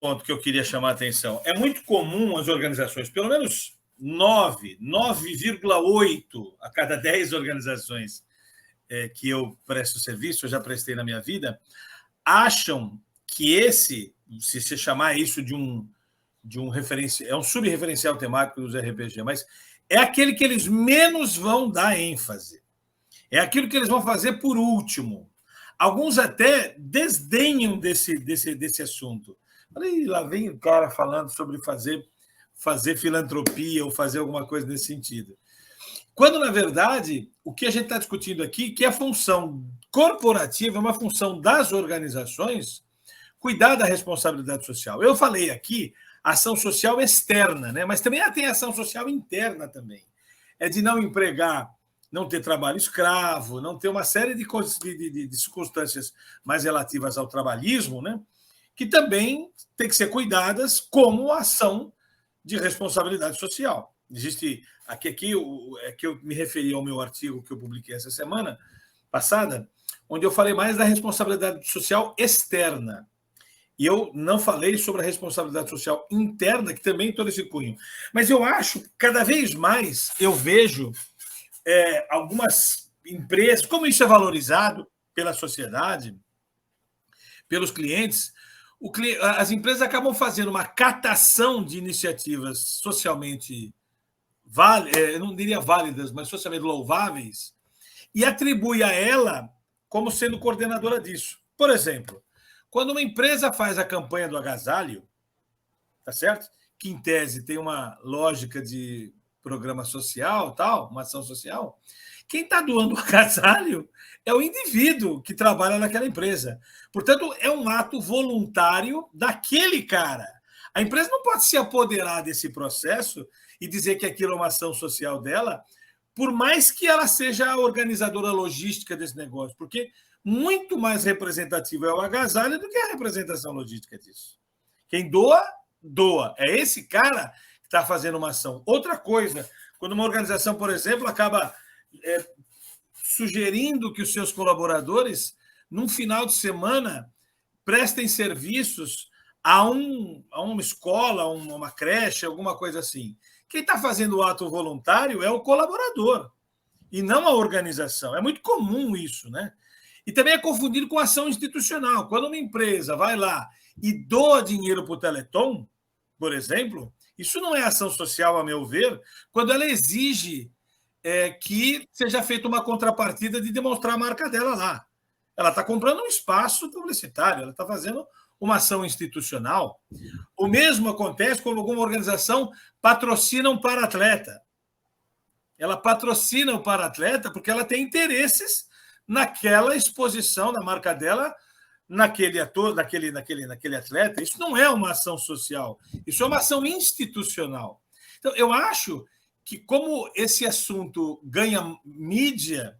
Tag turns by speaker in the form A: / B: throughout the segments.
A: ponto que eu queria chamar a atenção. É muito comum as organizações, pelo menos 9,8 a cada 10 organizações que eu presto serviço, eu já prestei na minha vida, acham que esse, se você chamar isso de um referencial, é um subreferencial temático dos RPG, mas é aquele que eles menos vão dar ênfase. É aquilo que eles vão fazer por último. Alguns até desdenham desse assunto. Falei, lá vem o cara falando sobre fazer filantropia ou fazer alguma coisa nesse sentido. Quando, na verdade, o que a gente está discutindo aqui, que a função corporativa é uma função das organizações cuidar da responsabilidade social. Eu falei aqui ação social externa, né? Mas também tem ação social interna também. É de não empregar, não ter trabalho escravo, não ter uma série de circunstâncias mais relativas ao trabalhismo, né? Que também tem que ser cuidadas como ação de responsabilidade social. Existe aqui é que eu me referi ao meu artigo que eu publiquei essa semana passada, onde eu falei mais da responsabilidade social externa. E eu não falei sobre a responsabilidade social interna, que também todo esse cunho. Mas eu acho, cada vez mais, eu vejo algumas empresas, como isso é valorizado pela sociedade, pelos clientes, as empresas acabam fazendo uma catação de iniciativas socialmente, eu não diria válidas, mas socialmente louváveis, e atribui a ela como sendo coordenadora disso. Por exemplo, quando uma empresa faz a campanha do agasalho, tá certo? Que em tese tem uma lógica de programa social, tal, uma ação social, quem está doando o agasalho é o indivíduo que trabalha naquela empresa. Portanto, é um ato voluntário daquele cara. A empresa não pode se apoderar desse processo e dizer que aquilo é uma ação social dela, por mais que ela seja a organizadora logística desse negócio, porque muito mais representativo é o agasalho do que a representação logística disso. Quem doa, doa. É esse cara que está fazendo uma ação. Outra coisa, quando uma organização, por exemplo, acaba sugerindo que os seus colaboradores, num final de semana, prestem serviços a uma escola, a uma creche, alguma coisa assim. Quem está fazendo o ato voluntário é o colaborador e não a organização. É muito comum isso, né? E também é confundido com ação institucional. Quando uma empresa vai lá e doa dinheiro para o Teleton, por exemplo, isso não é ação social, a meu ver, quando ela exige que seja feita uma contrapartida de demonstrar a marca dela lá. Ela está comprando um espaço publicitário, ela está fazendo uma ação institucional. O mesmo acontece quando alguma organização patrocina um para-atleta. Ela patrocina o para-atleta porque ela tem interesses naquela exposição da marca dela, naquele ator, naquele atleta. Isso não é uma ação social, isso é uma ação institucional. Então, eu acho que, como esse assunto ganha mídia,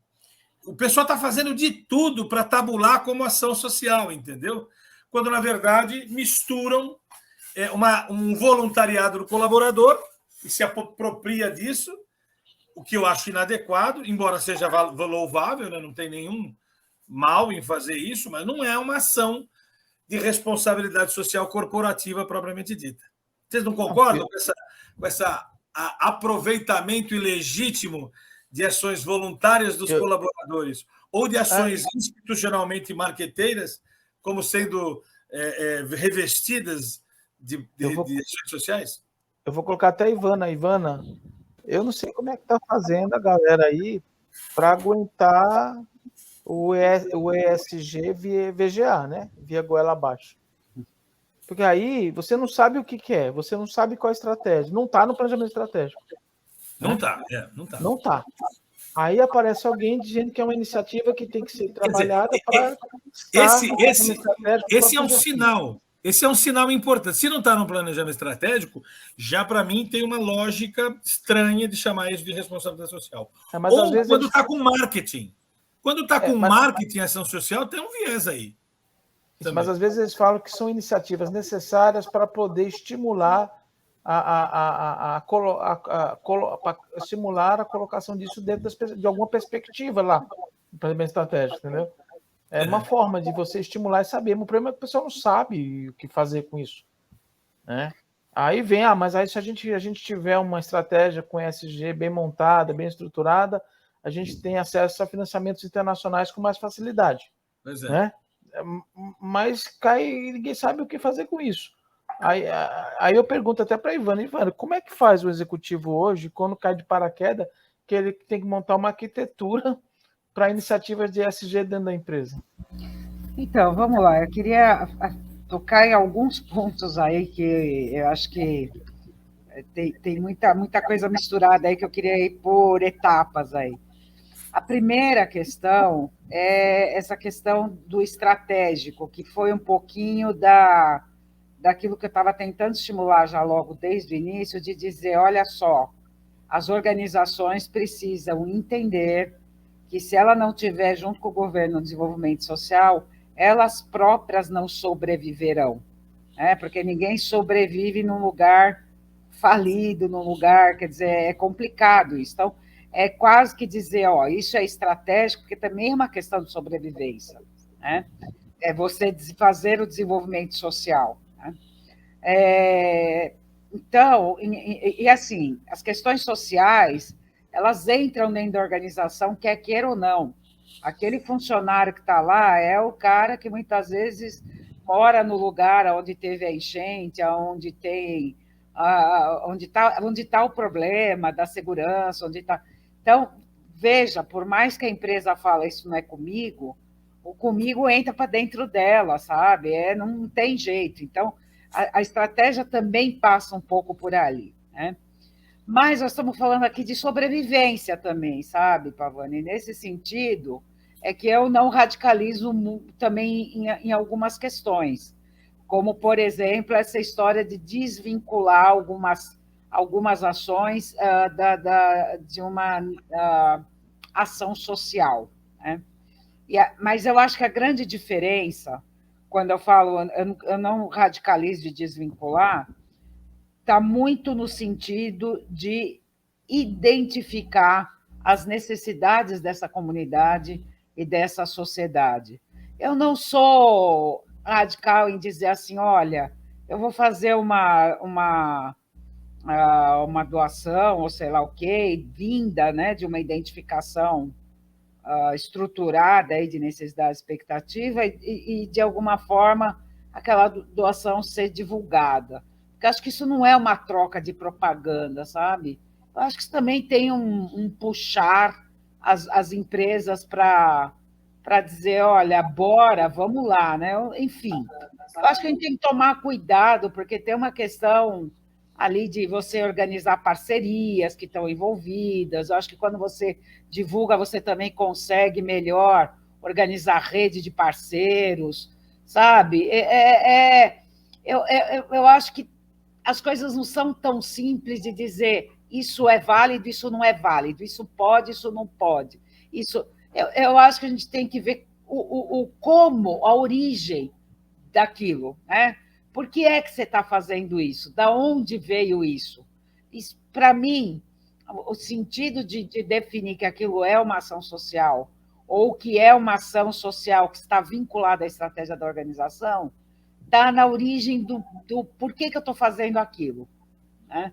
A: o pessoal está fazendo de tudo para tabular como ação social, entendeu? Quando, na verdade, misturam um voluntariado do colaborador e se apropria disso, o que eu acho inadequado, embora seja louvável, né? Não tem nenhum mal em fazer isso, mas não é uma ação de responsabilidade social corporativa propriamente dita. Vocês não concordam com esse aproveitamento ilegítimo de ações voluntárias dos colaboradores ou de ações institucionalmente marqueteiras como sendo revestidas de ações sociais?
B: Eu vou colocar até a Ivana. Ivana, eu não sei como é que está fazendo a galera aí para aguentar o ESG via VGA, né? Via goela abaixo. Porque aí você não sabe o que é, você não sabe qual é a estratégia. Não está no planejamento estratégico.
A: Não está, não está.
B: Não está. Aí aparece alguém dizendo que é uma iniciativa que tem que ser trabalhada para...
A: Esse é um sinal. Esse é um sinal importante. Se não está no planejamento estratégico, já para mim tem uma lógica estranha de chamar isso de responsabilidade social. Ou quando está com marketing. Quando está com marketing e ação social, tem um viés aí.
B: Isso, mas às vezes eles falam que são iniciativas necessárias para poder estimular estimular a colocação disso dentro de alguma perspectiva lá no planejamento estratégico, entendeu? É uma forma de você estimular e saber. O problema é que o pessoal não sabe o que fazer com isso. né? Aí vem, mas aí se a gente tiver uma estratégia com ESG bem montada, bem estruturada, a gente tem acesso a financiamentos internacionais com mais facilidade.
A: Pois é.
B: Né? Mas cai e ninguém sabe o que fazer com isso. Aí eu pergunto até para Ivana, como é que faz o executivo hoje, quando cai de paraquedas, que ele tem que montar uma arquitetura para iniciativas de ESG dentro da empresa?
C: Então, vamos lá. Eu queria tocar em alguns pontos aí que eu acho que tem muita coisa misturada aí que eu queria ir por etapas aí. A primeira questão é essa questão do estratégico, que foi um pouquinho daquilo que eu estava tentando estimular já logo desde o início, de dizer, olha só, as organizações precisam entender que se ela não tiver junto com o governo no desenvolvimento social, elas próprias não sobreviverão, né? Porque ninguém sobrevive num lugar falido, num lugar, quer dizer, é complicado isso. Então, é quase que dizer, ó, isso é estratégico, porque também é uma questão de sobrevivência, né? É você fazer o desenvolvimento social, né? Então, e assim, as questões sociais, elas entram dentro da organização, quer queira ou não. Aquele funcionário que está lá é o cara que muitas vezes mora no lugar onde teve a enchente, onde tem, onde tá o problema da segurança, onde está. Então, veja, por mais que a empresa fale isso não é comigo, o comigo entra para dentro dela, sabe? Não tem jeito. Então, a estratégia também passa um pouco por ali, né? Mas nós estamos falando aqui de sobrevivência também, sabe, Pavani? Nesse sentido, é que eu não radicalizo também em algumas questões, como, por exemplo, essa história de desvincular algumas ações de uma ação social, né? Mas eu acho que a grande diferença, quando eu falo, eu não radicalizo de desvincular, está muito no sentido de identificar as necessidades dessa comunidade e dessa sociedade. Eu não sou radical em dizer assim, olha, eu vou fazer uma doação, ou sei lá o quê, vinda, né, de uma identificação estruturada aí de necessidade e expectativa e, de alguma forma, aquela doação ser divulgada. Porque acho que isso não é uma troca de propaganda, sabe? Eu acho que isso também tem um puxar as empresas para dizer, olha, bora, vamos lá, né? Enfim, eu acho que a gente tem que tomar cuidado, porque tem uma questão ali de você organizar parcerias que estão envolvidas. Eu acho que quando você divulga, você também consegue melhor organizar rede de parceiros, sabe? Eu acho que as coisas não são tão simples de dizer isso é válido, isso não é válido, isso pode, isso não pode. Eu acho que a gente tem que ver o como, a origem daquilo, né? Por que é que você está fazendo isso? Da onde veio isso? Para mim, o sentido de definir que aquilo é uma ação social ou que é uma ação social que está vinculada à estratégia da organização está na origem do porquê que eu estou fazendo aquilo, né?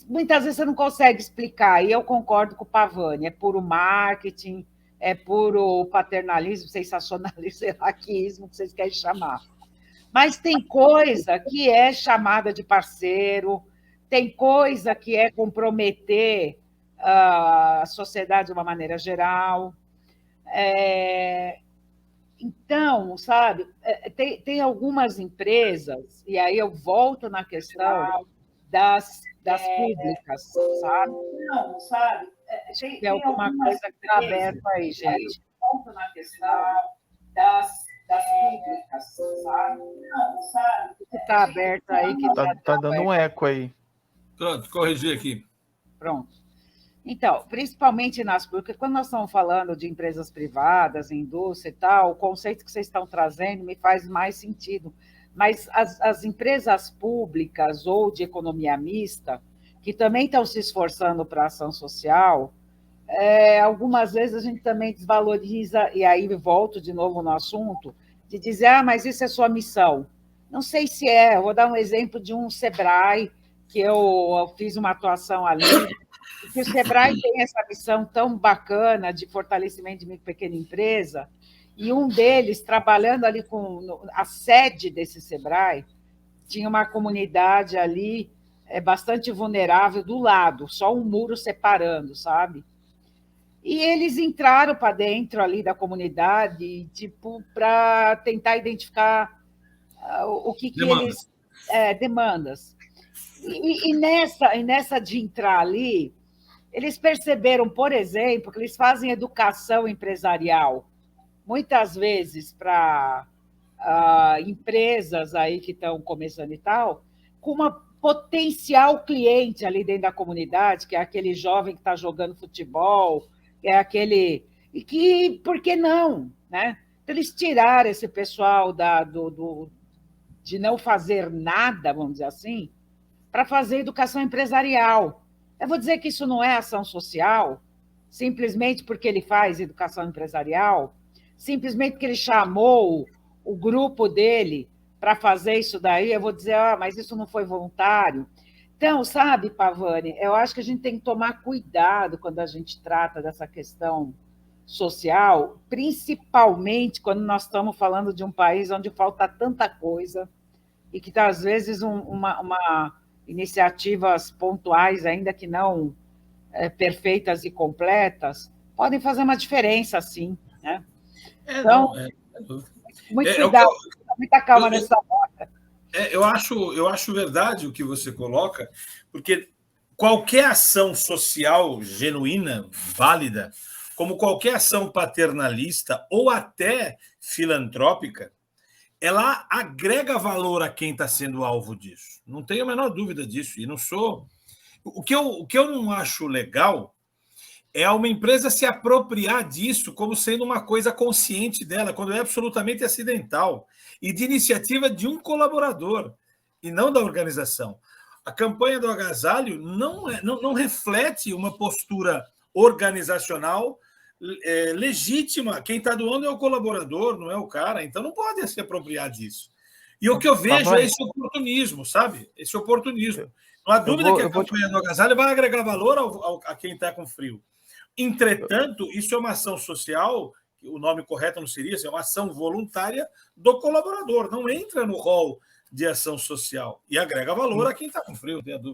C: Muitas vezes você não consegue explicar, e eu concordo com o Pavani, é puro marketing, é puro paternalismo, sensacionalismo, serraquismo, que vocês querem chamar. Mas tem coisa que é chamada de parceiro, tem coisa que é comprometer a sociedade de uma maneira geral. Então, sabe, tem algumas empresas, e aí eu volto na questão das públicas, sabe? Não, sabe? Tem alguma coisa que está aberta aí, gente. Volto na questão das públicas, sabe? Não, sabe? Que está aberto aí. Que
B: tá dando um eco aí.
A: Pronto, corrigi aqui.
C: Pronto. Então, principalmente nas públicas, quando nós estamos falando de empresas privadas, indústria e tal, o conceito que vocês estão trazendo me faz mais sentido. Mas as empresas públicas ou de economia mista, que também estão se esforçando para a ação social, algumas vezes a gente também desvaloriza, e aí volto de novo no assunto, de dizer, mas isso é sua missão. não sei se eu vou dar um exemplo de um Sebrae, que eu fiz uma atuação ali, que o Sebrae tem essa missão tão bacana de fortalecimento de micro e pequena empresa, e um deles, trabalhando ali com a sede desse Sebrae, tinha uma comunidade ali bastante vulnerável do lado, só um muro separando, sabe? E eles entraram para dentro ali da comunidade, tipo, para tentar identificar o que eles... demandas. E nessa de entrar ali, eles perceberam, por exemplo, que eles fazem educação empresarial, muitas vezes para empresas aí que estão começando e tal, com uma potencial cliente ali dentro da comunidade, que é aquele jovem que está jogando futebol, que é aquele... E que, por que não? Né? Então, eles tiraram esse pessoal de não fazer nada, vamos dizer assim, para fazer educação empresarial. Eu vou dizer que isso não é ação social, simplesmente porque ele faz educação empresarial, simplesmente porque ele chamou o grupo dele para fazer isso daí, eu vou dizer, mas isso não foi voluntário. Então, sabe, Pavani, eu acho que a gente tem que tomar cuidado quando a gente trata dessa questão social, principalmente quando nós estamos falando de um país onde falta tanta coisa e que, às vezes, iniciativas pontuais, ainda que não perfeitas e completas, podem fazer uma diferença, sim. Né? Então, muito cuidado, muita calma nessa hora.
A: Eu acho verdade o que você coloca, porque qualquer ação social genuína, válida, como qualquer ação paternalista ou até filantrópica, ela agrega valor a quem está sendo alvo disso. Não tenho a menor dúvida disso. E não sou... O que eu não acho legal é uma empresa se apropriar disso como sendo uma coisa consciente dela, quando é absolutamente acidental, e de iniciativa de um colaborador, e não da organização. A campanha do agasalho não reflete uma postura organizacional legítima. Quem está doando é o colaborador, não é o cara, então não pode se apropriar disso. E o que eu vejo é esse oportunismo, sabe? Esse oportunismo. Não há dúvida que a campanha do agasalho vai agregar valor a quem está com frio. Entretanto, isso é uma ação social, o nome correto não seria, é uma ação voluntária do colaborador, não entra no rol de ação social e agrega valor a quem está com frio, não tem a dúvida.